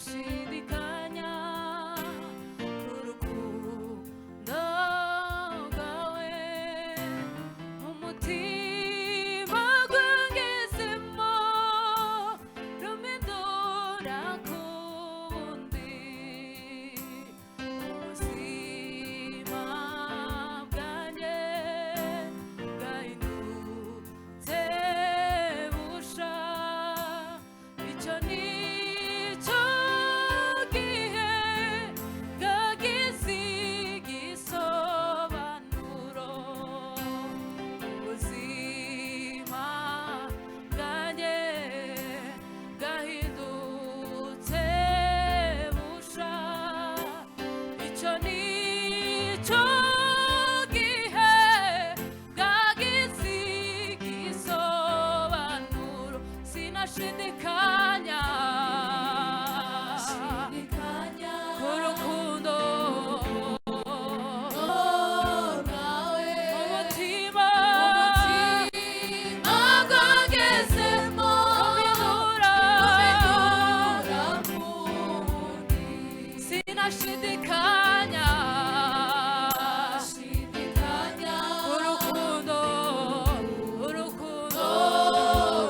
gushidikanya urukundo rwawe umutima gwangezemo rumindura kundi ubuzima bwanjye bwahindutse busha icyo nicyo gihe bwagize igisobanuro ubuzima bwanjye bwahindutse busha icyo nicyo gihe bwagize igisobanuro sinashidikanya ku rukundo rwawe umutima gwangezemo rumindura kundi sinashidikanya urukundo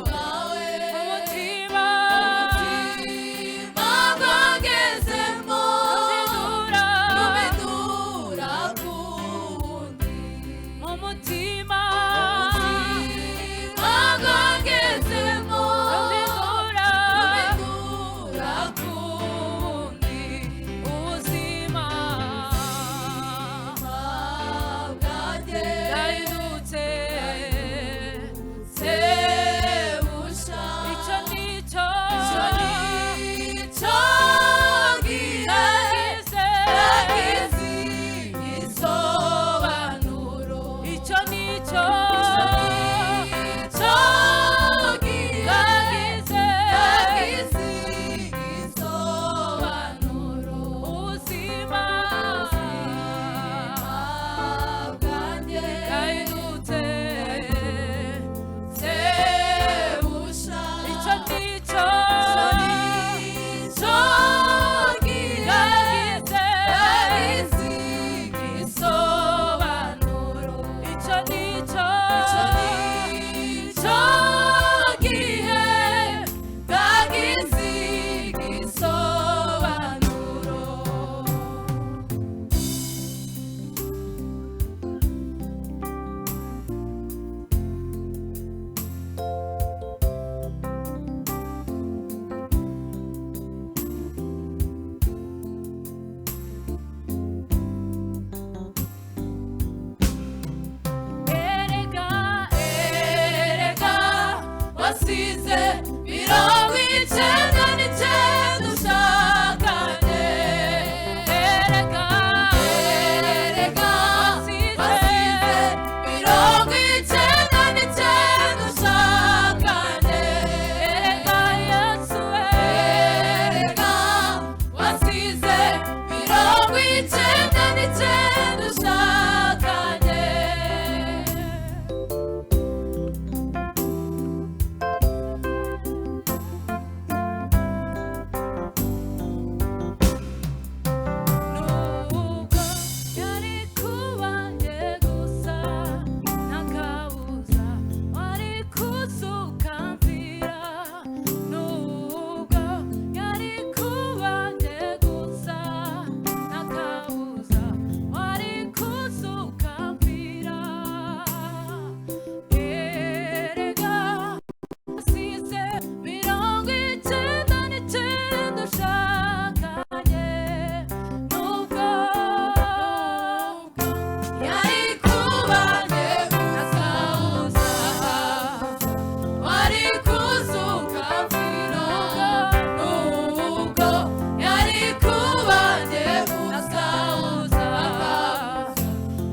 rwawe umutima gwangezemo rumindura kundi mu mutima gwangezemo rumindura kundi ubuzima bwanjye bwahindutse busha icyo nicyo gihe bwagize igisobanuro icyo nicyo gihe bwagize igisobanuro ubuzima bwanjye bwahindutse busha icyo nicyo gihe bwagize igisobanuro icyo nicyo gihe bwagize igisobanuro erega wasize mirongo icyenda n'icyenda ushakanye erega wasize mirongo icyenda n'icyenda ushakanye erega yesu erega wasize mirongo icyenda n'icyenda ushakanye nubwo yari kubanye gusa nta kabuza wari kuzuka mvira nubwo yari kubanye gusa nta kabuza wari kuzuka mvira erega wasize mirongo icyenda n'icyenda ushakanye nubwo yari kubanye gusa wari kuzuka mvira nubwo yari kubanye gusa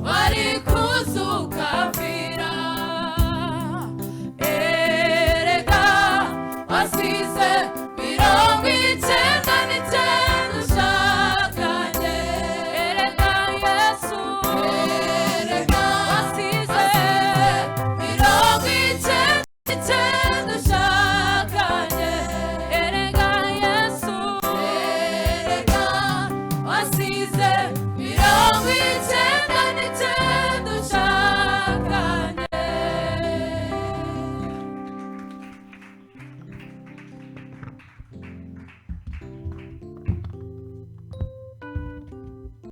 wari kuzuka mvira erega wasize